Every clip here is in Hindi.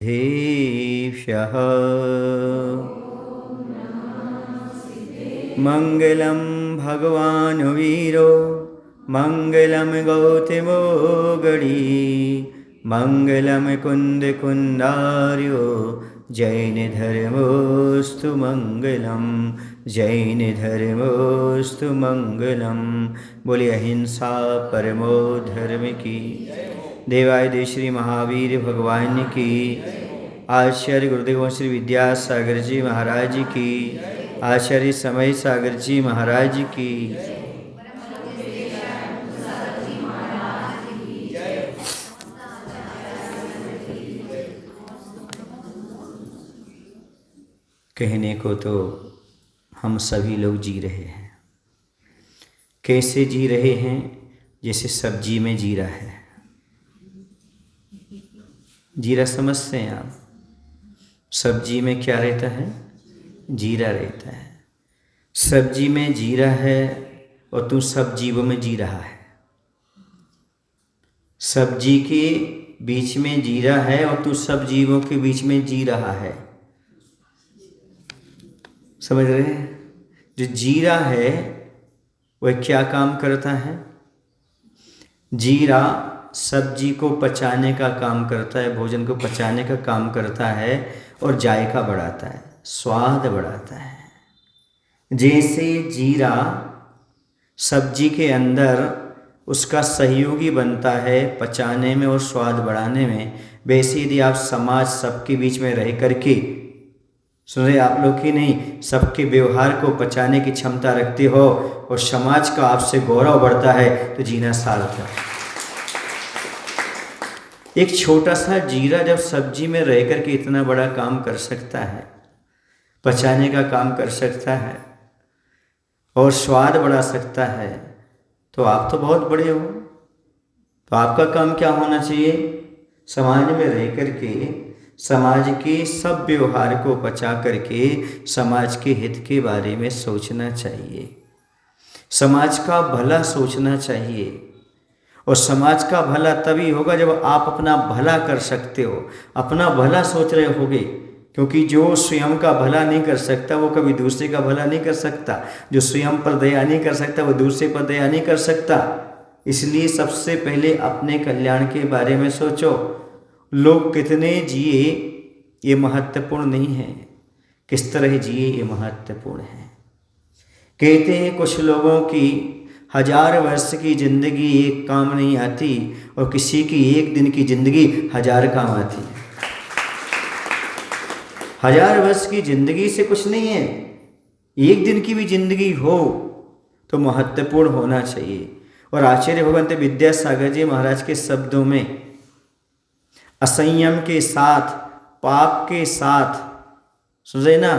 धीभ्यः मङ्गलं भगवान् वीरो मङ्गलं गौतमो गणी मङ्गलं कुन्दकुन्दार्यो जैनधर्मोऽस्तु मङ्गलं जैनधर्मोऽस्तु मङ्गलं। बोले अहिंसा परमो धर्म की। देवाय श्री महावीर भगवान की। आचार्य गुरुदेव श्री विद्यासागर जी महाराज की। आचार्य समय सागर जी महाराज की। कहने को तो हम सभी लोग जी रहे हैं। कैसे जी रहे हैं? जैसे सब्जी में जीरा है। जीरा समझते हैं आप? सब्जी में क्या रहता है? जीरा रहता है। सब्जी में जीरा है और तू सब जीवों में जी रहा है। सब्जी के बीच में जीरा है और तू सब जीवों के बीच में जी रहा है। समझ रहे हैं? जो जीरा है वह क्या काम करता है? जीरा सब्जी को पचाने का काम करता है, भोजन को पचाने का काम करता है और जायका बढ़ाता है, स्वाद बढ़ाता है। जैसे जीरा सब्जी के अंदर उसका सहयोगी बनता है पचाने में और स्वाद बढ़ाने में, वैसे यदि आप समाज सबके बीच में रह करके, सुन रहे आप लोग की नहीं, सबके व्यवहार को पचाने की क्षमता रखते हो और समाज का आपसे गौरव बढ़ता है तो जीना सार्थक है। एक छोटा सा जीरा जब सब्जी में रह कर के इतना बड़ा काम कर सकता है, पचाने का काम कर सकता है और स्वाद बढ़ा सकता है, तो आप तो बहुत बड़े हो। तो आपका काम क्या होना चाहिए? समाज में रह कर के समाज के सब व्यवहार को पचा करके समाज के हित के बारे में सोचना चाहिए, समाज का भला सोचना चाहिए। और समाज का भला तभी होगा जब आप अपना भला कर सकते हो, अपना भला सोच रहे होगे। क्योंकि जो स्वयं का भला नहीं कर सकता वो कभी दूसरे का भला नहीं कर सकता। जो स्वयं पर दया नहीं कर सकता वो दूसरे पर दया नहीं कर सकता। इसलिए सबसे पहले अपने कल्याण के बारे में सोचो। लोग कितने जिए ये महत्वपूर्ण नहीं है, किस तरह जिए ये महत्वपूर्ण है। कहते हैं कुछ लोगों की 1000 वर्ष की जिंदगी एक काम नहीं आती और किसी की एक दिन की जिंदगी 1000 काम आती है। 1000 वर्ष की जिंदगी से कुछ नहीं है, एक दिन की भी जिंदगी हो तो महत्वपूर्ण होना चाहिए। और आचार्य भगवंत विद्यासागर जी महाराज के शब्दों में असंयम के साथ, पाप के साथ, सुने ना,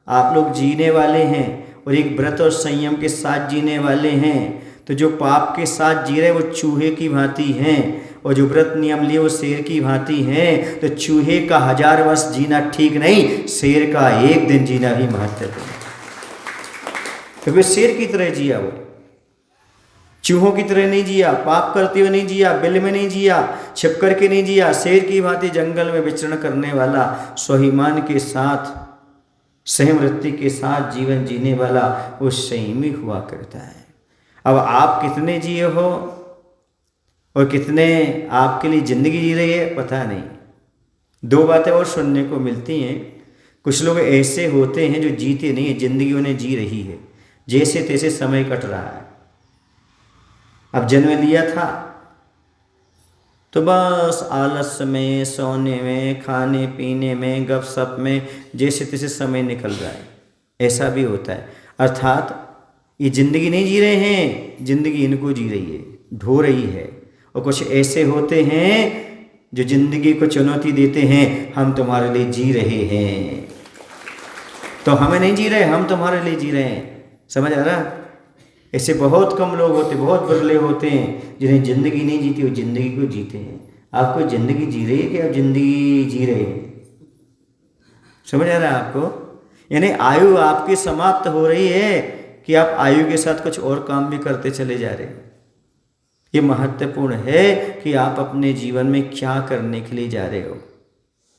आप लोग जीने वाले हैं और एक व्रत और संयम के साथ जीने वाले हैं। तो जो पाप के साथ जी रहे वो चूहे की भांति हैं और जो व्रत नियम लिए वो शेर की भांति हैं। तो चूहे का 1000 वर्ष जीना ठीक नहीं, शेर का एक दिन जीना ही महत्वपूर्ण है। क्योंकि शेर की तरह जिया, वो चूहों की तरह नहीं जिया, पाप करते हुए नहीं जिया, बिल में नहीं जिया, छिप करके नहीं जिया। शेर की भांति जंगल में विचरण करने वाला, स्वाभिमान के साथ, सहमवृत्ति के साथ जीवन जीने वाला वो संयमी हुआ करता है। अब आप कितने जिए हो और कितने आपके लिए जिंदगी जी रही है पता नहीं। 2 बातें और सुनने को मिलती हैं। कुछ लोग ऐसे होते हैं जो जीते नहीं है, जिंदगी उन्हें जी रही है, जैसे तैसे समय कट रहा है। अब जन्म लिया था तो बस आलस में, सोने में, खाने पीने में, गपशप में जैसे तैसे समय निकल रहा है। ऐसा भी होता है। अर्थात ये जिंदगी नहीं जी रहे हैं, जिंदगी इनको जी रही है, ढो रही है। और कुछ ऐसे होते हैं जो जिंदगी को चुनौती देते हैं, हम तुम्हारे लिए जी रहे हैं, तो हमें नहीं जी रहे, हम तुम्हारे लिए जी रहे हैं। समझ आ रहा? ऐसे बहुत कम लोग होते, बहुत बिरले होते हैं जिन्हें ज़िंदगी नहीं जीती, वो ज़िंदगी को जीते हैं। आपको ज़िंदगी जी रही है कि आप ज़िंदगी जी रहे हैं? समझ आ रहा है आपको? यानी आयु आपकी समाप्त हो रही है कि आप आयु के साथ कुछ और काम भी करते चले जा रहे हैं। ये महत्वपूर्ण है कि आप अपने जीवन में क्या करने के लिए जा रहे हो।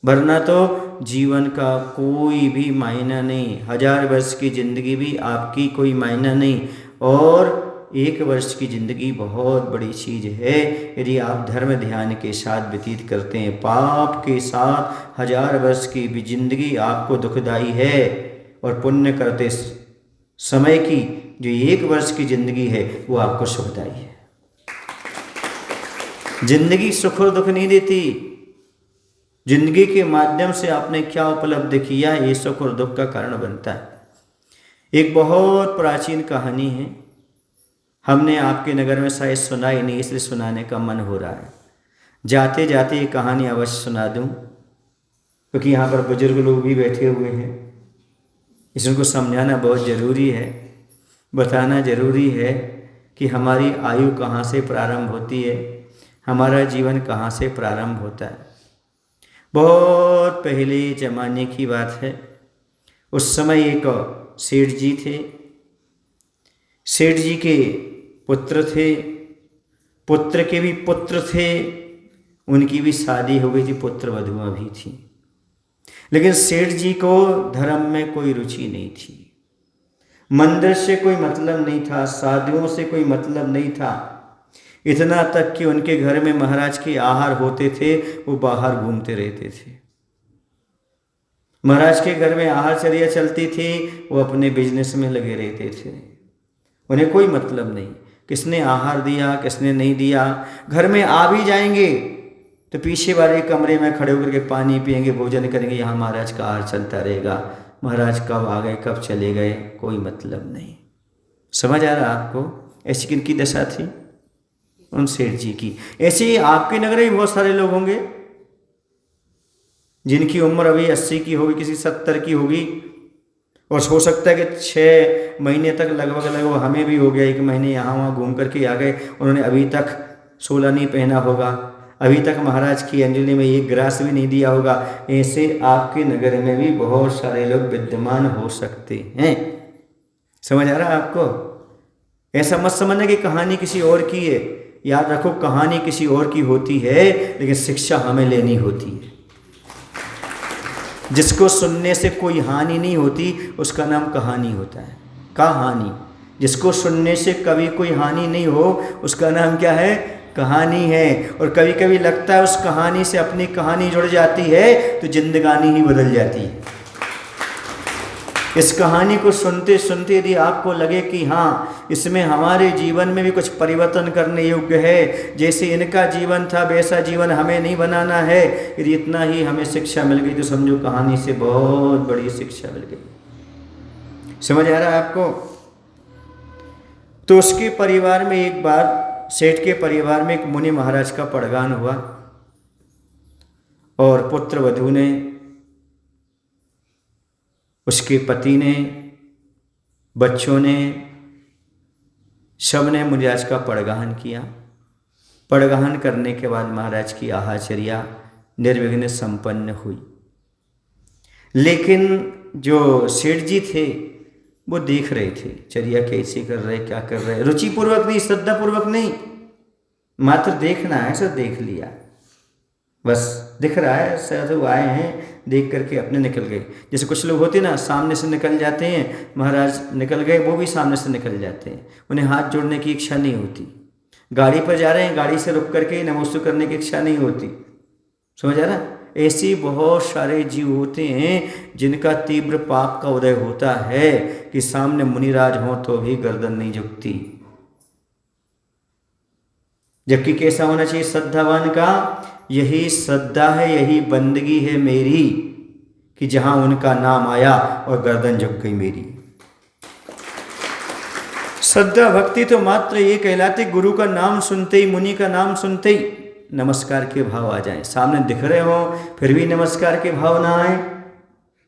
वरना तो जीवन का कोई भी मायना नहीं। 1000 वर्ष की ज़िंदगी भी आपकी कोई मायना नहीं, और 1 वर्ष की ज़िंदगी बहुत बड़ी चीज़ है यदि आप धर्म ध्यान के साथ व्यतीत करते हैं। पाप के साथ 1000 वर्ष की भी ज़िंदगी आपको दुखदाई है, और पुण्य करते समय की जो 1 वर्ष की ज़िंदगी है वो आपको सुखदाई है। जिंदगी सुख और दुख नहीं देती। जिंदगी के माध्यम से आपने क्या उपलब्ध किया, ये सुख और दुख का कारण बनता है। एक बहुत प्राचीन कहानी है, हमने आपके नगर में शायद सुनाई नहीं, इसलिए सुनाने का मन हो रहा है। जाते जाते ये कहानी अवश्य सुना दूं, क्योंकि यहाँ पर बुजुर्ग लोग भी बैठे हुए हैं। इसको समझाना बहुत ज़रूरी है, बताना ज़रूरी है कि हमारी आयु कहाँ से प्रारंभ होती है, हमारा जीवन कहाँ से प्रारंभ होता है। बहुत पहले ज़माने की बात है। उस समय एक सेठ जी थे। सेठ जी के पुत्र थे, पुत्र के भी पुत्र थे, उनकी भी शादी हो गई थी, पुत्र वधुआं भी थी। लेकिन सेठ जी को धर्म में कोई रुचि नहीं थी, मंदिर से कोई मतलब नहीं था, साधुओं से कोई मतलब नहीं था। इतना तक कि उनके घर में महाराज के आहार होते थे, वो बाहर घूमते रहते थे। महाराज के घर में आहार चर्या चलती थी, वो अपने बिजनेस में लगे रहते थे। उन्हें कोई मतलब नहीं किसने आहार दिया किसने नहीं दिया। घर में आ भी जाएंगे तो पीछे वाले कमरे में खड़े होकर के पानी पिएंगे, भोजन करेंगे, यहाँ महाराज का आहार चलता रहेगा। महाराज कब आ गए कब चले गए कोई मतलब नहीं। समझ आ रहा आपको? ऐसी किनकी दशा थी? उन सेठ जी की। ऐसे ही आपके नगर में बहुत सारे लोग होंगे जिनकी उम्र अभी 80 की होगी, किसी 70 की होगी, और हो सकता है कि 6 महीने तक लगभग हमें भी हो गया, 1 महीने यहाँ वहाँ घूम करके आ गए, उन्होंने अभी तक 16 नहीं पहना होगा, अभी तक महाराज की अंजलि में एक ग्रास भी नहीं दिया होगा। ऐसे आपके नगर में भी बहुत सारे लोग विद्यमान हो सकते हैं। समझ आ रहा है आपको? ऐसा मत समझना कि कहानी किसी और की है। याद रखो, कहानी किसी और की होती है, लेकिन शिक्षा हमें लेनी होती है। जिसको सुनने से कोई हानि नहीं होती उसका नाम कहानी होता है। कहानी। जिसको सुनने से कभी कोई हानि नहीं हो उसका नाम क्या है? कहानी है। और कभी कभी लगता है उस कहानी से अपनी कहानी जुड़ जाती है तो जिंदगानी ही बदल जाती है। इस कहानी को सुनते सुनते यदि आपको लगे कि हाँ, इसमें हमारे जीवन में भी कुछ परिवर्तन करने योग्य है, जैसे इनका जीवन था वैसा जीवन हमें नहीं बनाना है, यदि इतना ही हमें शिक्षा मिल गई तो समझो कहानी से बहुत बड़ी शिक्षा मिल गई। समझ आ रहा है आपको? तो उसके परिवार में एक बार, सेठ के परिवार में एक मुनि महाराज का पड़गान हुआ, और पुत्र वधू ने, उसके पति ने, बच्चों ने, सब ने मुनिराज का पड़गान किया। पड़गान करने के बाद महाराज की आहाचर्या निर्विघ्न संपन्न हुई। लेकिन जो सेठ जी थे वो देख रहे थे चर्या कैसे कर रहे, क्या कर रहे, रुचिपूर्वक नहीं, श्रद्धापूर्वक नहीं, मात्र देखना है, सब देख लिया, बस दिख रहा है, साधु आए हैं, देख करके अपने निकल गए। जैसे कुछ लोग होते ना, सामने से निकल जाते हैं, महाराज निकल गए, वो भी सामने से निकल जाते हैं, उन्हें हाथ जोड़ने की इच्छा नहीं होती। गाड़ी पर जा रहे हैं, गाड़ी से रुक करके नमस्ते करने की इच्छा नहीं होती। समझ आ रहा? ऐसे बहुत सारे जीव होते हैं जिनका तीव्र पाप का उदय होता है कि सामने मुनिराज हो तो भी गर्दन नहीं झुकती। जबकि कैसा होना चाहिए श्रद्धावान का? यही श्रद्धा है, यही बंदगी है मेरी, कि जहां उनका नाम आया और गर्दन झुक गई मेरी। श्रद्धा भक्ति तो मात्र ये कहलाती, गुरु का नाम सुनते ही, मुनि का नाम सुनते ही नमस्कार के भाव आ जाएं। सामने दिख रहे हो फिर भी नमस्कार के भाव ना आए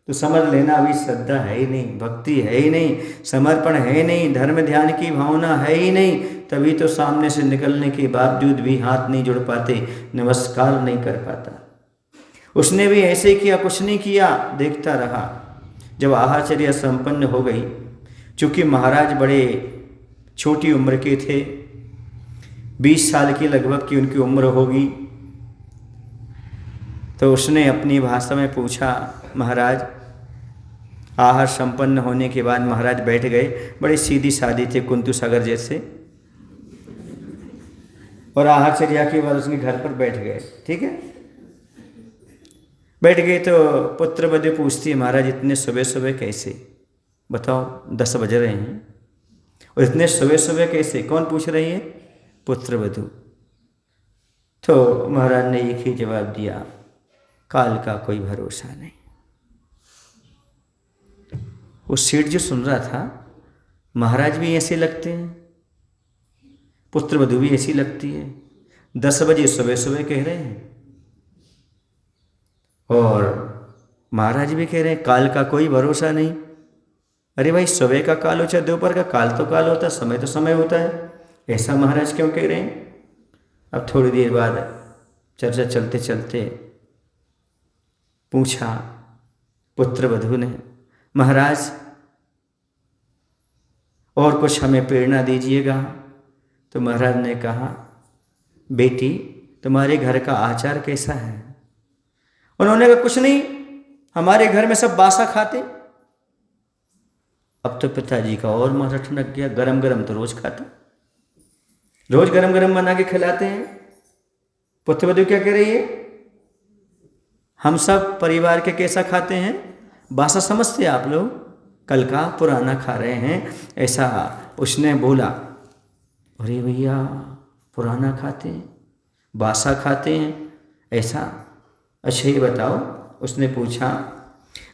तो समझ लेना अभी श्रद्धा है ही नहीं, भक्ति है ही नहीं, समर्पण है ही नहीं, धर्म ध्यान की भावना है ही नहीं। तभी तो सामने से निकलने के बावजूद भी हाथ नहीं जुड़ पाते, नमस्कार नहीं कर पाता। उसने भी ऐसे किया, कुछ नहीं किया, देखता रहा। जब आहारचर्या संपन्न हो गई, चूँकि महाराज बड़े छोटी उम्र के थे, 20 साल की लगभग की उनकी उम्र होगी, तो उसने अपनी भाषा में पूछा, महाराज। आहार संपन्न होने के बाद महाराज बैठ गए, बड़ी सीधी सादी थे, कुंतु सागर जैसे, और आहार चर्या के बाद उसके घर पर बैठ गए। ठीक है, बैठ गए तो पुत्र वधू पूछती है, महाराज इतने सुबह सुबह कैसे? बताओ 10 बज रहे हैं और इतने सुबह सुबह कैसे? कौन पूछ रही है? पुत्र वधू। तो महाराज ने एक ही जवाब दिया, काल का कोई भरोसा नहीं। वो सेठ जो सुन रहा था, महाराज भी ऐसे लगते हैं, पुत्र वधू भी ऐसी लगती है, 10 बजे सुबह सुबह कह रहे हैं, और महाराज भी कह रहे हैं काल का कोई भरोसा नहीं। अरे भाई, सुबह का काल हो चाहे दोपहर का, काल तो काल होता है, समय तो समय होता है। ऐसा महाराज क्यों कह रहे हैं? अब थोड़ी देर बाद चर्चा चलते चलते पूछा पुत्र वधू ने, महाराज और कुछ हमें प्रेरणा दीजिएगा। तो महाराज ने कहा, बेटी तुम्हारे घर का आचार कैसा है? उन्होंने कहा, कुछ नहीं, हमारे घर में सब बासा खाते। अब तो पिताजी का और माथा ठनक गया, गरम गरम तो रोज खाते, रोज गरम गरम बना के खिलाते हैं। पुत्र वधू क्या कह रही है? हम सब परिवार के कैसा खाते हैं? बासा समझते आप लोग, कल का पुराना खा रहे हैं, ऐसा उसने बोला। अरे भैया, पुराना खाते हैं, बासा खाते हैं, ऐसा? अच्छा ये बताओ, उसने पूछा,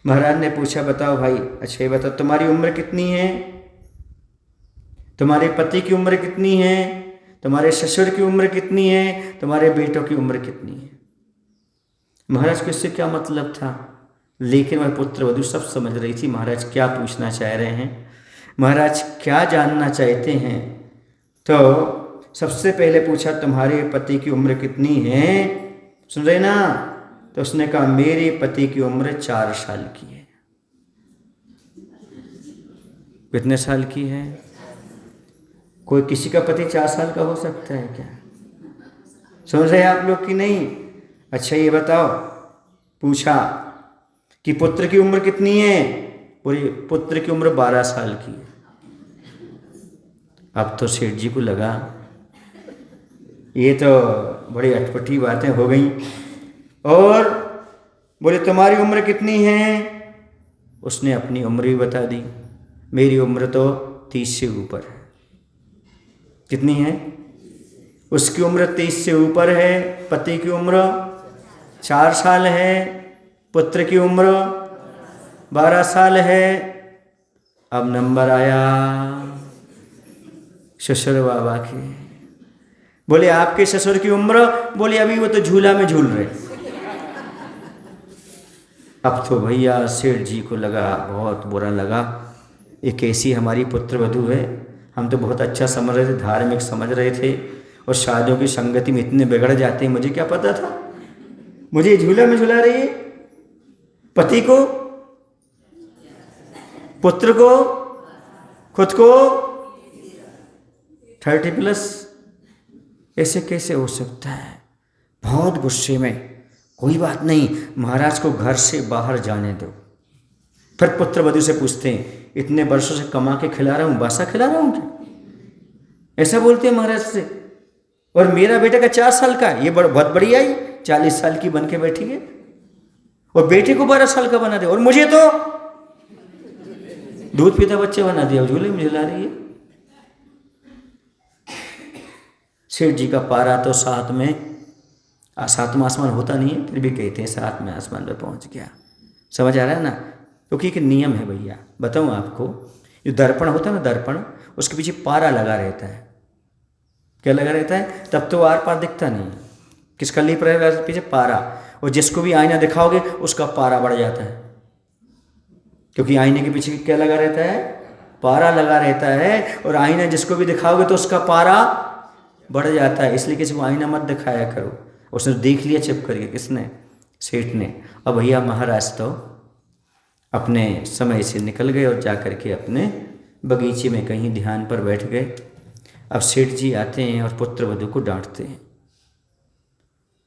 महाराज ने पूछा, बताओ भाई, अच्छा ये बताओ तुम्हारी उम्र कितनी है? तुम्हारे पति की उम्र कितनी है? तुम्हारे ससुर की उम्र कितनी है? तुम्हारे बेटों की उम्र कितनी है? महाराज को इससे क्या मतलब था, लेकिन वह पुत्र वधू सब समझ रही थी महाराज क्या पूछना चाह रहे हैं, महाराज क्या जानना चाहते हैं। तो सबसे पहले पूछा, तुम्हारे पति की उम्र कितनी है? सुन रहे ना? तो उसने कहा, मेरे पति की उम्र 4 साल की है। कितने साल की है? कोई किसी का पति 4 साल का हो सकता है क्या? सुन रहे आप लोग कि नहीं? अच्छा ये बताओ, पूछा कि पुत्र की उम्र कितनी है? पूरी पुत्र की उम्र 12 साल की है। अब तो सेठ जी को लगा ये तो बड़ी अटपटी बातें हो गई, और बोले तुम्हारी उम्र कितनी है? उसने अपनी उम्र भी बता दी, मेरी उम्र तो 30 से ऊपर है। कितनी है? उसकी उम्र 30 से ऊपर है, पति की उम्र 4 साल है, पुत्र की उम्र 12 साल है। अब नंबर आया ससुर बाबा की। बोले आपके ससुर की उम्र? बोले अभी वो तो झूला में झूल रहे। अब तो भैया सेठ जी को लगा, बहुत बुरा लगा, ये कैसी हमारी पुत्र वधू है। हम तो बहुत अच्छा समझ रहे थे, धार्मिक समझ रहे थे, और शादियों की संगति में इतने बिगड़ जाते हैं, मुझे क्या पता था। मुझे झूला में झुला रही है, पति को, पुत्र को, खुद को 30+। ऐसे कैसे हो सकता है? बहुत गुस्से में, कोई बात नहीं, महाराज को घर से बाहर जाने दो। फिर पुत्र वधू से पूछते हैं, इतने वर्षों से कमा के खिला रहा हूँ, बासा खिला रहा हूँ क्या? ऐसा बोलते हैं महाराज से। और मेरा बेटा का 4 साल का, ये बहुत बढ़िया ही 40 साल की बन के बैठी है, और बेटे को 12 साल का बना दे, और मुझे तो दूध पीता बच्चे बना दिया, झूले में झुला रही है। सेठ जी का पारा तो 7वां आसमान होता नहीं है, फिर भी कहते हैं 7वें आसमान पर पहुंच गया। समझ आ रहा है ना? क्योंकि एक नियम है भैया, बताऊं आपको, जो दर्पण होता है ना, दर्पण, उसके पीछे पारा लगा रहता है। क्या लगा रहता है? तब तो आर पार दिखता नहीं। किसका लीप रहेगा पीछे? पारा। और जिसको भी आईना दिखाओगे उसका पारा बढ़ जाता है, क्योंकि आईने के पीछे क्या लगा रहता है? पारा लगा रहता है। और आईना जिसको भी दिखाओगे तो उसका पारा बढ़ जाता है। इसलिए किसी को आईना मत दिखाया करो। उसने देख लिया छिप करके, किसने? सेठ ने। अब भैया महाराज तो अपने समय से निकल गए और जा कर के अपने बगीचे में कहीं ध्यान पर बैठ गए। अब सेठ जी आते हैं और पुत्र वधू को डांटते हैं,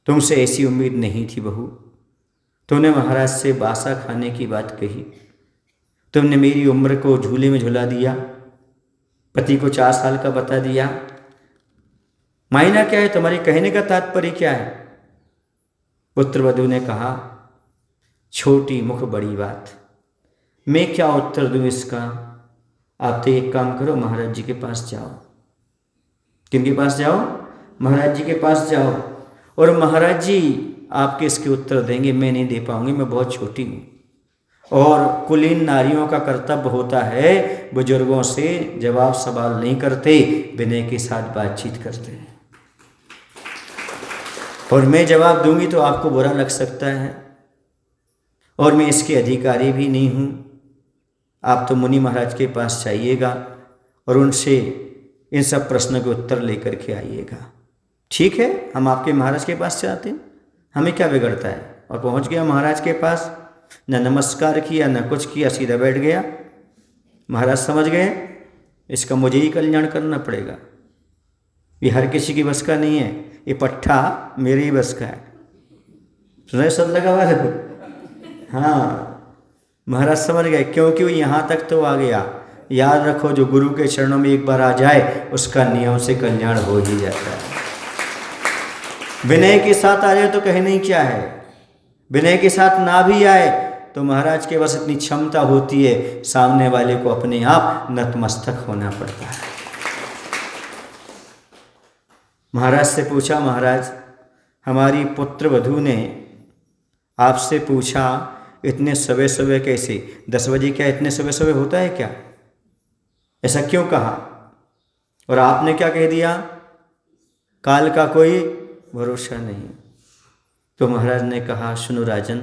तुमसे ऐसी उम्मीद नहीं थी बहू, तुमने महाराज से बासा खाने की बात कही, तुमने मेरी उम्र को झूले में झुला दिया, पति को 4 साल का बता दिया। मायना क्या है, तुम्हारी कहने का तात्पर्य क्या है? पुत्रवधू ने कहा, छोटी मुख बड़ी बात, मैं क्या उत्तर दूं इसका? आप तो एक काम करो, महाराज जी के पास जाओ। किनके पास जाओ? महाराज जी के पास जाओ, और महाराज जी आपके इसके उत्तर देंगे, मैं नहीं दे पाऊंगी, मैं बहुत छोटी हूँ। और कुलीन नारियों का कर्तव्य होता है बुजुर्गों से जवाब सवाल नहीं करते, विनय के साथ बातचीत करते हैं। और मैं जवाब दूंगी तो आपको बुरा लग सकता है, और मैं इसके अधिकारी भी नहीं हूँ। आप तो मुनि महाराज के पास जाइएगा और उनसे इन सब प्रश्नों के उत्तर लेकर के आइएगा। ठीक है, हम आपके महाराज के पास जाते हैं, हमें क्या बिगड़ता है। और पहुँच गया महाराज के पास, न नमस्कार किया न कुछ किया, सीधा बैठ गया। महाराज समझ गए इसका मुझे ही कल्याण करना पड़ेगा, ये हर किसी की बस का नहीं है, ये पट्टा मेरे ही बस का है। सुना सब लगा हुआ है। हाँ, महाराज समझ गए, क्योंकि वो यहाँ तक तो आ गया। याद रखो, जो गुरु के चरणों में एक बार आ जाए उसका नियम से कल्याण हो ही जाता है। विनय के साथ आ जाए तो कहने ही क्या है, विनय के साथ ना भी आए तो महाराज के बस इतनी क्षमता होती है, सामने वाले को अपने आप नतमस्तक होना पड़ता है। महाराज से पूछा, महाराज हमारी पुत्र वधू ने आपसे पूछा इतने सुबह सुबह कैसे? 10 बजे क्या इतने सुबह सुबह होता है क्या? ऐसा क्यों कहा? और आपने क्या कह दिया? काल का कोई भरोसा नहीं। तो महाराज ने कहा, सुनो राजन,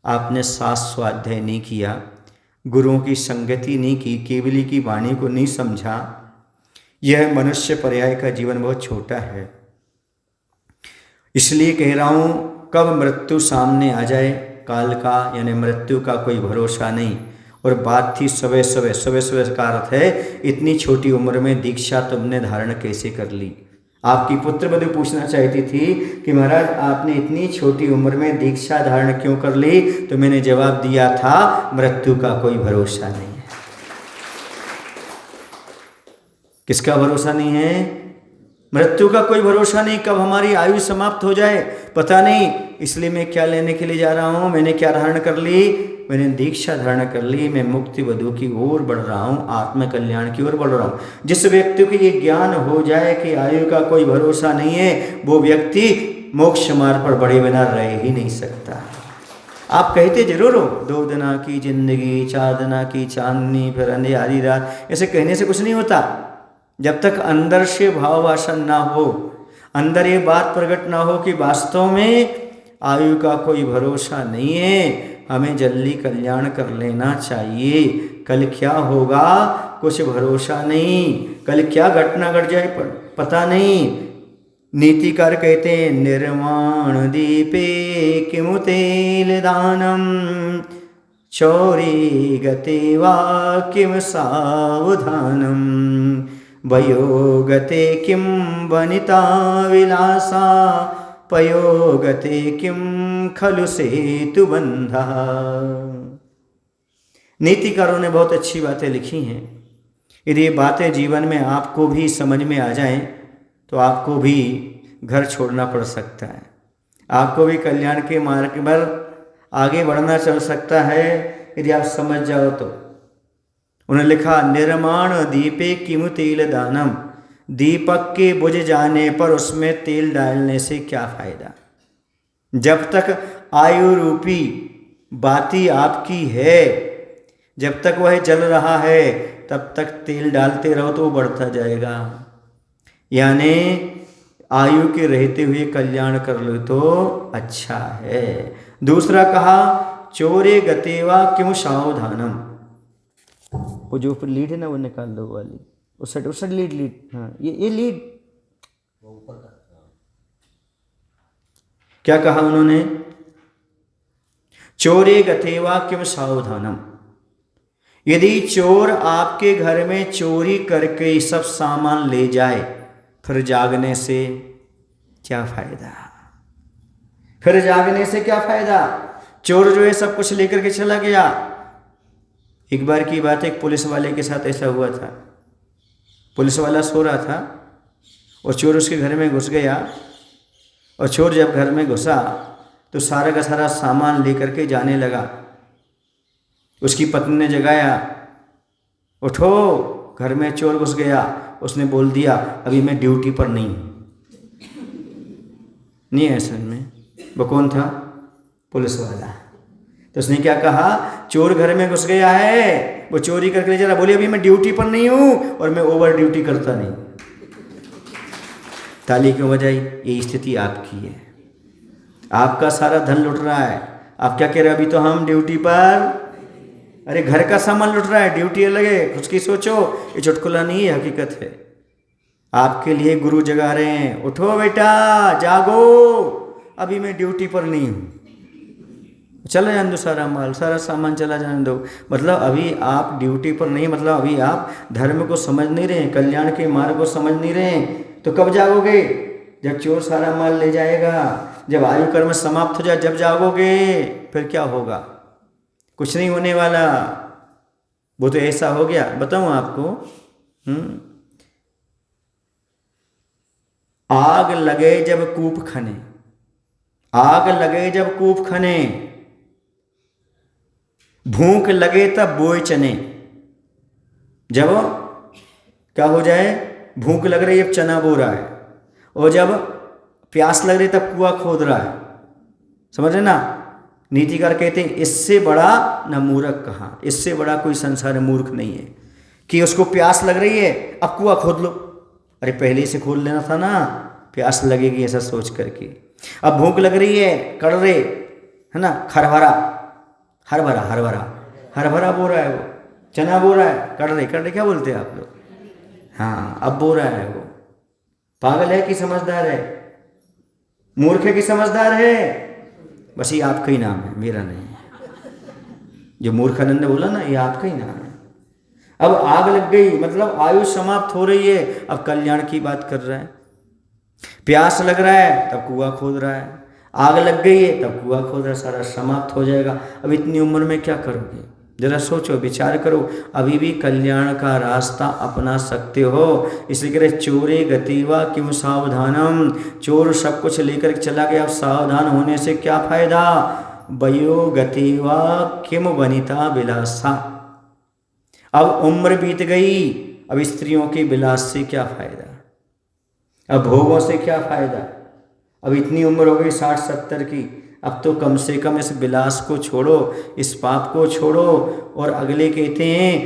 आपने शास्त्र स्वाध्याय नहीं किया, गुरुओं की संगति नहीं की, केवली की वाणी को नहीं समझा। यह मनुष्य पर्याय का जीवन बहुत छोटा है, इसलिए कह रहा हूँ, कब मृत्यु सामने आ जाए, काल का यानी मृत्यु का कोई भरोसा नहीं। और बात थी सुबह सुबह का अर्थ है इतनी छोटी उम्र में दीक्षा तुमने धारण कैसे कर ली? आपकी पुत्रवधू पूछना चाहती थी कि महाराज आपने इतनी छोटी उम्र में दीक्षा धारण क्यों कर ली? तो मैंने जवाब दिया था, मृत्यु का कोई भरोसा नहीं है। किसका भरोसा नहीं है? मृत्यु का कोई भरोसा नहीं, कब हमारी आयु समाप्त हो जाए पता नहीं। इसलिए मैं क्या लेने के लिए जा रहा हूँ? मैंने क्या धारण कर ली? मैंने दीक्षा धारण कर ली। मैं मुक्ति वधु की ओर बढ़ रहा हूँ, आत्म कल्याण की ओर बढ़ रहा हूँ। जिस व्यक्ति को ये ज्ञान हो जाए कि आयु का कोई भरोसा नहीं है, वो व्यक्ति मोक्ष मार्ग पर बढ़े बिना रह ही नहीं सकता। आप कहते जरूर हो, 2 दिना की जिंदगी, 4 दिना की चांदनी, फिर अंधेरी रात, ऐसे कहने से कुछ नहीं होता। जब तक अंदर से भाव वासन ना हो, अंदर ये बात प्रकट ना हो कि वास्तव में आयु का कोई भरोसा नहीं है, हमें जल्दी कल्याण कर लेना चाहिए। कल क्या होगा कुछ भरोसा नहीं, कल क्या घटना घट जाए पता नहीं। नीतिकार कहते हैं, निर्वाण दीपे किमु तेल दानम, चौरी गते वा किम सावधानम, वयोगते किं वनिता विलासा, पयोगते किं खलु सेतु बंधा। नीतिकारों ने बहुत अच्छी बातें लिखी हैं। यदि ये बातें जीवन में आपको भी समझ में आ जाएं तो आपको भी घर छोड़ना पड़ सकता है, आपको भी कल्याण के मार्ग पर आगे बढ़ना चल सकता है यदि आप समझ जाओ तो। उन्होंने लिखा, निर्माण दीपे किमु तेल दानम, दीपक के बुझ जाने पर उसमें तेल डालने से क्या फायदा? जब तक आयु रूपी बाती आपकी है, जब तक वह जल रहा है तब तक तेल डालते रहो तो वो बढ़ता जाएगा। यानी आयु के रहते हुए कल्याण कर लो तो अच्छा है। दूसरा कहा, चोरे गतेवा क्यों सावधानम, वो जो ऊपर लीड है ना वो निकाल दो वाली, उस साइड लीड, हाँ ये लीड। क्या कहा उन्होंने? चोरे गतेवा किम सावधानम, यदि चोर आपके घर में चोरी करके सब सामान ले जाए फिर जागने से क्या फायदा? फिर जागने से क्या फायदा? चोर जो है सब कुछ लेकर के चला गया। एक बार की बात है, एक पुलिस वाले के साथ ऐसा हुआ था। पुलिस वाला सो रहा था और चोर उसके घर में घुस गया। और चोर जब घर में घुसा तो सारा का सारा सामान लेकर के जाने लगा। उसकी पत्नी ने जगाया, उठो, घर में चोर घुस गया। उसने बोल दिया, अभी मैं ड्यूटी पर नहीं है असल में। वो कौन था? पुलिस वाला। तो उसने क्या कहा, चोर घर में घुस गया है, वो चोरी करके ले जा रहा। बोली अभी मैं ड्यूटी पर नहीं हूं और मैं ओवर ड्यूटी करता नहीं। ताली क्यों बजाई? ये स्थिति आपकी है। आपका सारा धन लुट रहा है, आप क्या कह रहे हैं, अभी तो हम ड्यूटी पर। अरे घर का सामान लुट रहा है, ड्यूटी अलग है, उसकी सोचो। ये चुटकुला नहीं है, हकीकत है। आपके लिए गुरु जगा रहे हैं, उठो बेटा, जागो, अभी मैं ड्यूटी पर नहीं हूँ, चला जाने दो सारा माल, सारा सामान चला जाने दो। मतलब अभी आप ड्यूटी पर नहीं, मतलब अभी आप धर्म को समझ नहीं रहे, कल्याण के मार्ग को समझ नहीं रहे। तो कब जागोगे? जब चोर सारा माल ले जाएगा, जब आयु कर्म समाप्त हो जाए, जब जागोगे। फिर क्या होगा? कुछ नहीं होने वाला। वो तो ऐसा हो गया, बताऊं आपको। आग लगे जब कूप खने, आग लगे जब कूप खने, भूख लगे तब बोए चने। जब क्या हो जाए, भूख लग रही है, अब चना बो रहा है, और जब प्यास लग रही तब कुआं खोद रहा है। समझ रहे ना? नीतिकार कहते हैं इससे बड़ा न मूर्ख कहाँ, इससे बड़ा कोई संसार में मूर्ख नहीं है कि उसको प्यास लग रही है, अब कुआं खोद लो। अरे पहले से खोद लेना था ना, प्यास लगेगी ऐसा सोच करके। अब भूख लग रही है, कड़रे है ना, हरभरा बो रहा है, वो चना बो रहा है, कड़रे क्या बोलते हैं आप लोग? हाँ, अब बो रहा है। वो पागल है कि समझदार है? मूर्ख है कि समझदार है? बस ये आपका ही नाम है, मेरा नहीं है। जो मूर्खानंद ने बोला ना, ये आपका ही नाम है। अब आग लग गई, मतलब आयु समाप्त हो रही है, अब कल्याण की बात कर रहा है। प्यास लग रहा है तब कुआं खोद रहा है, आग लग गई है तब कुआं खोद रहा है, सारा समाप्त हो जाएगा। अब इतनी उम्र में क्या करोगे? जरा सोचो, विचार करो। अभी भी कल्याण का रास्ता अपना सकते हो। इसलिए कह रहे चोरे गतिवा क्यों सावधानम, चोर सब कुछ लेकर चला गया, अब सावधान होने से क्या फायदा। वयो गतिवा किम वनिता विलासा, अब उम्र बीत गई, अब स्त्रियों के विलास से क्या फायदा, अब भोगों से क्या फायदा। अब इतनी उम्र हो गई 60-70 की, अब तो कम से कम इस विलास को छोड़ो, इस पाप को छोड़ो। और अगले कहते हैं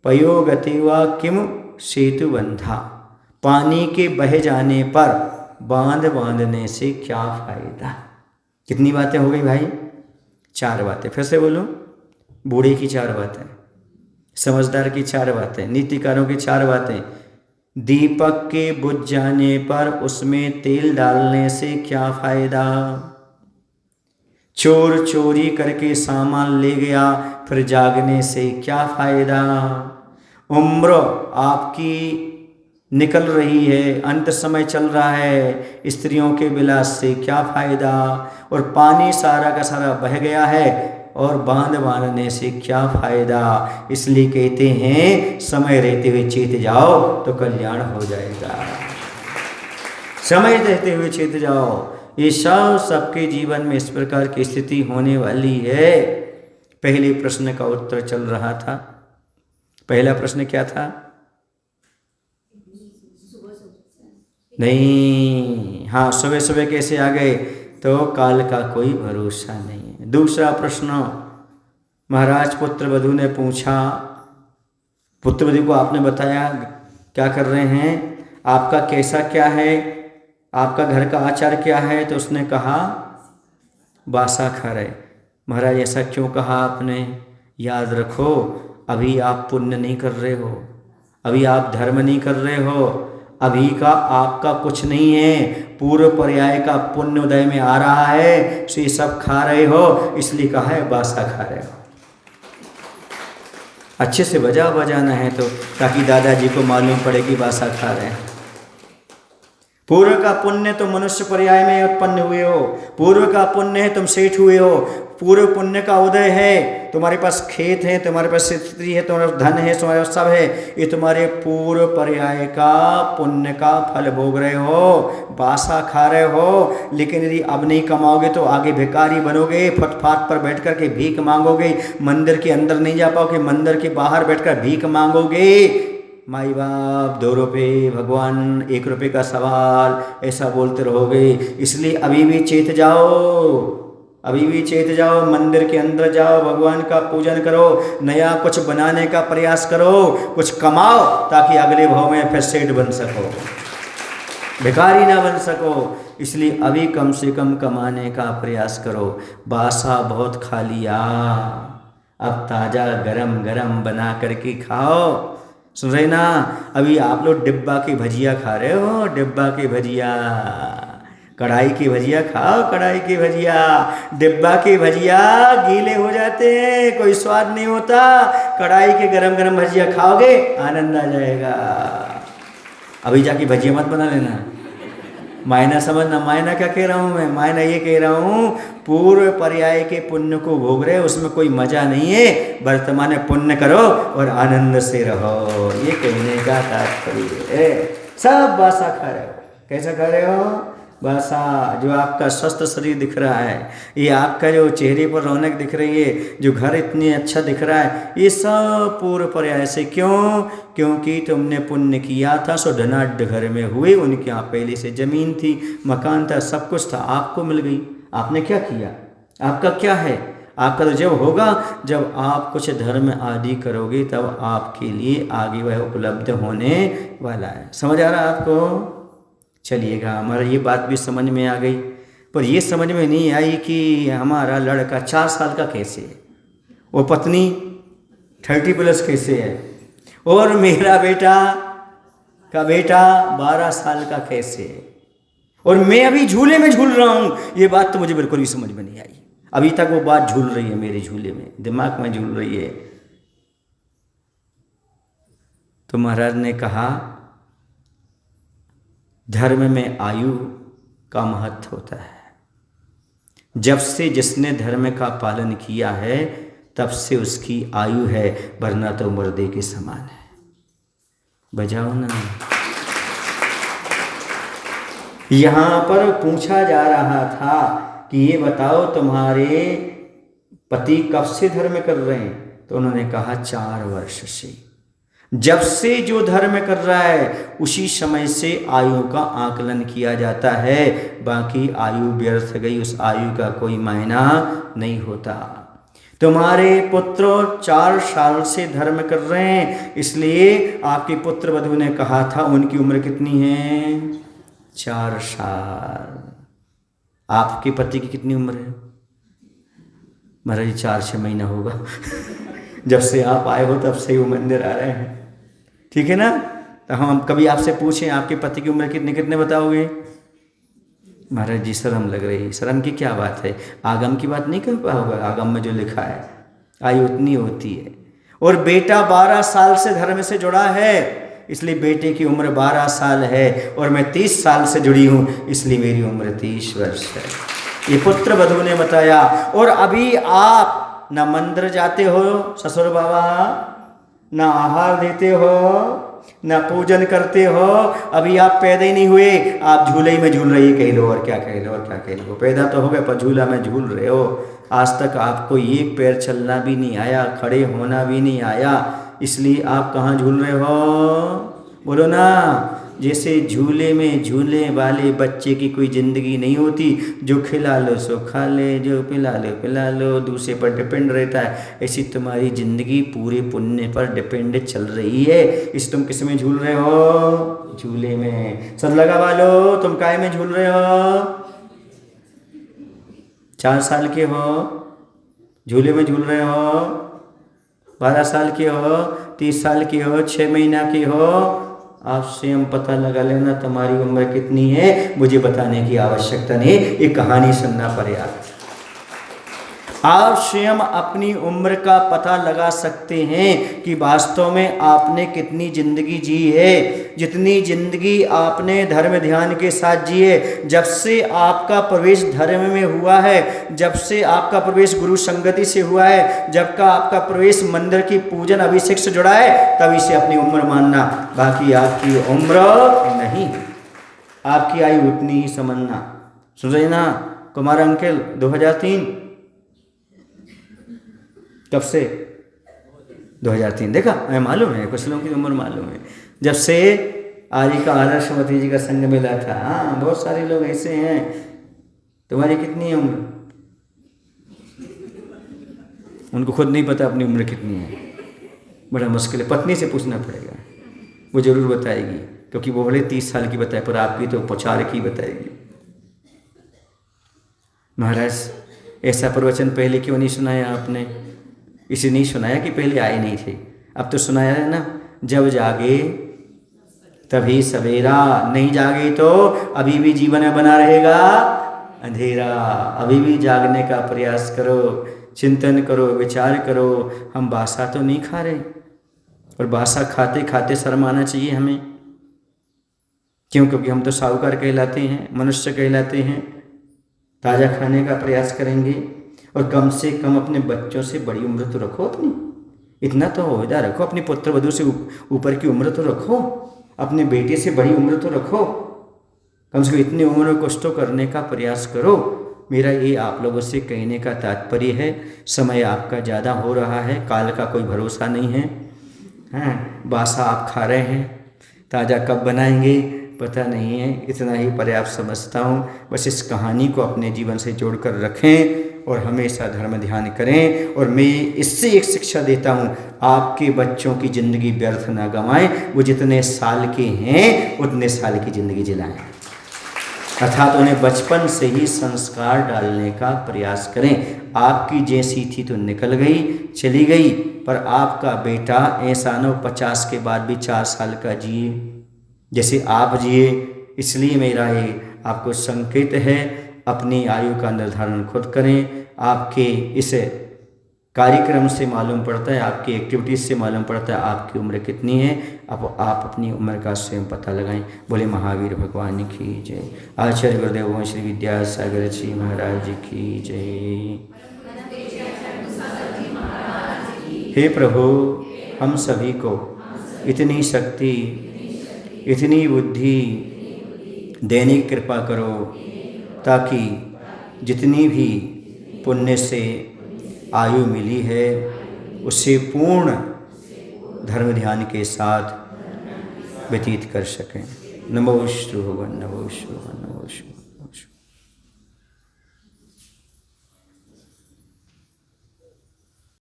पयो गतिवा किम सेतु बंधा, पानी के बह जाने पर बांध बांधने से क्या फायदा। कितनी बातें हो गई भाई? 4 बातें। फिर से बोलो, बूढ़े की 4 बातें, समझदार की 4 बातें, नीतिकारों की 4 बातें। दीपक के बुझ जाने पर उसमें तेल डालने से क्या फायदा। चोर चोरी करके सामान ले गया, फिर जागने से क्या फायदा। उम्र आपकी निकल रही है, अंत समय चल रहा है, स्त्रियों के विलास से क्या फायदा। और पानी सारा का सारा बह गया है, और बांध बांधने से क्या फायदा। इसलिए कहते हैं समय रहते हुए चेत जाओ तो कल्याण हो जाएगा। समय रहते हुए चेत जाओ। ये सबके जीवन में इस प्रकार की स्थिति होने वाली है। पहले प्रश्न का उत्तर चल रहा था। पहला प्रश्न क्या था? नहीं, हाँ, सुबह सुबह कैसे आ गए, तो काल का कोई भरोसा नहीं है। दूसरा प्रश्न, महाराज पुत्रवधू ने पूछा, पुत्रवधू को आपने बताया क्या कर रहे हैं, आपका कैसा क्या है, आपका घर का आचार क्या है। तो उसने कहा बासा खा रहे। महाराज ऐसा क्यों कहा आपने? याद रखो, अभी आप पुण्य नहीं कर रहे हो, अभी आप धर्म नहीं कर रहे हो, अभी का आपका कुछ नहीं है, पूर्व पर्याय का पुण्य उदय में आ रहा है, सो ये सब खा रहे हो, इसलिए कहा है बासा खा रहे हो। अच्छे से बजाना है तो, ताकि दादाजी को मालूम पड़े कि बासा खा रहे हैं। पूर्व का पुण्य तो मनुष्य पर्याय में उत्पन्न हुए हो, पूर्व का पुण्य है तुम सेठ हुए हो, पूर्व पुण्य का उदय है, तुम्हारे पास खेत है, तुम्हारे पास स्त्री है, तुम्हारे पास धन है, तुम्हारे पास सब है, ये तुम्हारे पूर्व पर्याय का पुण्य का फल भोग रहे हो, बासा खा रहे हो। लेकिन यदि अब नहीं कमाओगे तो आगे भिखारी बनोगे, फुटपाथ पर बैठ कर के भीख मांगोगे, मंदिर के अंदर नहीं जा पाओगे, मंदिर के बाहर बैठकर भीख मांगोगे। माई बाप 2 रुपये, भगवान 1 रुपये का सवाल, ऐसा बोलते रहोगे। इसलिए अभी भी चेत जाओ, अभी भी चेत जाओ, मंदिर के अंदर जाओ, भगवान का पूजन करो, नया कुछ बनाने का प्रयास करो, कुछ कमाओ ताकि अगले भाव में फिर सेठ बन सको, भिखारी ना बन सको। इसलिए अभी कम से कम कमाने का प्रयास करो। बासा बहुत खा लिया, अब ताज़ा गरम गरम बना करके खाओ। सुन रहे ना, अभी आप लोग डिब्बा की भजिया खा रहे हो, डिब्बा की भजिया, कढ़ाई की भजिया खाओ, कढ़ाई की भजिया। डिब्बा की भजिया गीले हो जाते हैं, कोई स्वाद नहीं होता। कढ़ाई के गरम गरम भजिया खाओगे आनंद आ जाएगा। अभी जाके भजिया मत बना लेना, मायना समझना। मायना क्या कह रहा हूँ मैं? मायना ये कह रहा हूँ, पूर्व पर्याय के पुण्य को भोग रहे, उसमें कोई मजा नहीं है। वर्तमान में पुण्य करो और आनंद से रहो, ये कहने का तात्पर्य है। सब बासा खा रहे हो। कैसा खा रहे हो? बासा। जो आपका स्वस्थ शरीर दिख रहा है, ये आपका जो चेहरे पर रौनक दिख रही है, जो घर इतनी अच्छा दिख रहा है, ये सब पूर्व पर्याय से। क्यों? क्योंकि तुमने पुण्य किया था, सो धनाढ्य घर में हुए। उनके यहाँ पहले से जमीन थी, मकान था, सब कुछ था, आपको मिल गई। आपने क्या किया? आपका क्या है? आपका तो जब होगा जब आप कुछ धर्म आदि करोगे, तब आपके लिए आगे वह उपलब्ध होने वाला है। समझ आ रहा है आपको? चलिएगा, हमारा ये बात भी समझ में आ गई। पर ये समझ में नहीं आई कि हमारा लड़का 4 साल का कैसे है, वो पत्नी 30+ कैसे है, और मेरा बेटा 12 साल का कैसे है, और मैं अभी झूले में झूल रहा हूँ। ये बात तो मुझे बिल्कुल भी समझ में नहीं आई। अभी तक वो बात झूल रही है मेरे झूले में, दिमाग में झूल रही है। तो महाराज ने कहा, धर्म में आयु का महत्व होता है। जब से जिसने धर्म का पालन किया है, तब से उसकी आयु है, वरना तो मुर्दे के समान है। बजाओ ना। यहाँ पर पूछा जा रहा था कि ये बताओ तुम्हारे पति कब से धर्म कर रहे हैं? तो उन्होंने कहा 4 वर्ष से। जब से जो धर्म कर रहा है, उसी समय से आयु का आकलन किया जाता है। बाकी आयु व्यर्थ गई, उस आयु का कोई मायना नहीं होता। तुम्हारे पुत्र 4 साल से धर्म कर रहे हैं, इसलिए आपके पुत्र वधू ने कहा था, उनकी उम्र कितनी है? 4 साल। आपके पति की कितनी उम्र है? महाराज 4-6 महीना होगा। जब से आप आए हो तब से वो मंदिर आ रहे हैं, ठीक है ना? तो हम कभी आपसे पूछें आपके पति की उम्र कितने बताओगे? महाराज जी शर्म लग रही। शर्म की क्या बात है? आगम की बात नहीं कर पाओगे? आगम में जो लिखा है आयु उतनी होती है। और बेटा 12 साल से धर्म से जुड़ा है, इसलिए बेटे की उम्र 12 साल है, और मैं 30 साल से जुड़ी हूँ, इसलिए मेरी उम्र 30 वर्ष है। ये पुत्र वधू ने बताया। और अभी आप ना मंदिर जाते हो ससुर बाबा, ना आहार देते हो, ना पूजन करते हो। अभी आप पैदा ही नहीं हुए, आप झूले ही में झूल रही कह लो, और क्या कह लो, और क्या कह लो। पैदा तो हो गए पर झूला में झूल रहे हो। आज तक आपको एक पैर चलना भी नहीं आया, खड़े होना भी नहीं आया, इसलिए आप कहाँ झूल रहे हो? बोलो ना। जैसे झूले में झूले वाले बच्चे की कोई ज़िंदगी नहीं होती, जो खिला लो सो खा ले, जो पिला लो, दूसरे पर डिपेंड रहता है। ऐसी तुम्हारी ज़िंदगी पूरे पुण्य पर डिपेंड चल रही है। इस तुम किस में झूल रहे हो? झूले में। सब लगा वालो, तुम काय में झूल रहे हो? 4 साल के हो, झूले में झूल रहे हो। 12 साल के हो, 30 साल के हो, 6 महीना के हो। आप स्वयं पता लगा लेना तुम्हारी उम्र कितनी है, मुझे बताने की आवश्यकता नहीं, ये कहानी सुनना पर्याप्त। आप स्वयं अपनी उम्र का पता लगा सकते हैं कि वास्तव में आपने कितनी जिंदगी जी है। जितनी जिंदगी आपने धर्म ध्यान के साथ जी है, जब से आपका प्रवेश धर्म में हुआ है, जब से आपका प्रवेश गुरु संगति से हुआ है, जब का आपका प्रवेश मंदिर की पूजन अभिषेक से जुड़ा है, तभी से अपनी उम्र मानना। बाकी आपकी उम्र नहीं, आपकी आयु उतनी ही समझना। सुन रहे ना कुमार अंकल, 2003 कब से? 2003। देखा, मैं मालूम है, कुछ लोगों की उम्र मालूम है। जब से आर्य का आदर्शवती जी का संग मिला था। हाँ, बहुत सारे लोग ऐसे हैं। तुम्हारी कितनी है उम्र? उनको खुद नहीं पता अपनी उम्र कितनी है। बड़ा मुश्किल है, पत्नी से पूछना पड़ेगा, वो जरूर बताएगी, क्योंकि वो भले 30 साल की बताए, पर आपकी तो 4 की बताएगी। महाराज, ऐसा प्रवचन पहले क्यों नहीं सुनाया आपने? इसे नहीं सुनाया कि पहले आए नहीं थे, अब तो सुनाया है ना। जब जागे तभी सवेरा, नहीं जागे तो अभी भी जीवन में बना रहेगा अंधेरा। अभी भी जागने का प्रयास करो, चिंतन करो, विचार करो। हम बासा तो नहीं खा रहे, और बासा खाते खाते शर्म आना चाहिए हमें। क्यों? क्योंकि हम तो साहूकार कहलाते हैं, मनुष्य कहलाते हैं। ताज़ा खाने का प्रयास करेंगे, और कम से कम अपने बच्चों से बड़ी उम्र तो रखो अपनी। इतना तो ओहदा रखो, अपनी पुत्र वधू से ऊपर की उम्र तो रखो, अपने बेटे से बड़ी उम्र तो रखो। कम से कम इतनी उम्र में कुछ तो करने का प्रयास करो। मेरा ये आप लोगों से कहने का तात्पर्य है। समय आपका ज़्यादा हो रहा है, काल का कोई भरोसा नहीं है। हाँ, बासा आप खा रहे हैं, ताज़ा कब बनाएंगे पता नहीं है। इतना ही पर्याप्त समझता हूँ। बस इस कहानी को अपने जीवन से जोड़कर रखें और हमेशा धर्म ध्यान करें। और मैं इससे एक शिक्षा देता हूँ, आपके बच्चों की ज़िंदगी व्यर्थ ना गंवाएं। वो जितने साल के हैं उतने साल की ज़िंदगी जिलाएं, अर्थात उन्हें बचपन से ही संस्कार डालने का प्रयास करें। आपकी जैसी थी तो निकल गई, चली गई, पर आपका बेटा ऐसा न 50 के बाद भी 4 साल का जिए जैसे आप जिए। इसलिए मेरा ये आपको संकेत है, अपनी आयु का निर्धारण खुद करें। आपके इस कार्यक्रम से मालूम पड़ता है, आपकी एक्टिविटीज़ से मालूम पड़ता है आपकी उम्र कितनी है। अब आप अपनी उम्र का स्वयं पता लगाएं। बोले महावीर भगवान की जय। आचार्य गुरुदेव श्री विद्यासागर जी महाराज की जय। हे प्रभु, हम सभी को इतनी शक्ति, इतनी बुद्धि देने की कृपा करो, ताकि जितनी भी पुण्य से आयु मिली है उसे पूर्ण धर्म ध्यान के साथ व्यतीत कर सकें। नमो श्री भगवान, नमो श्री भगवान।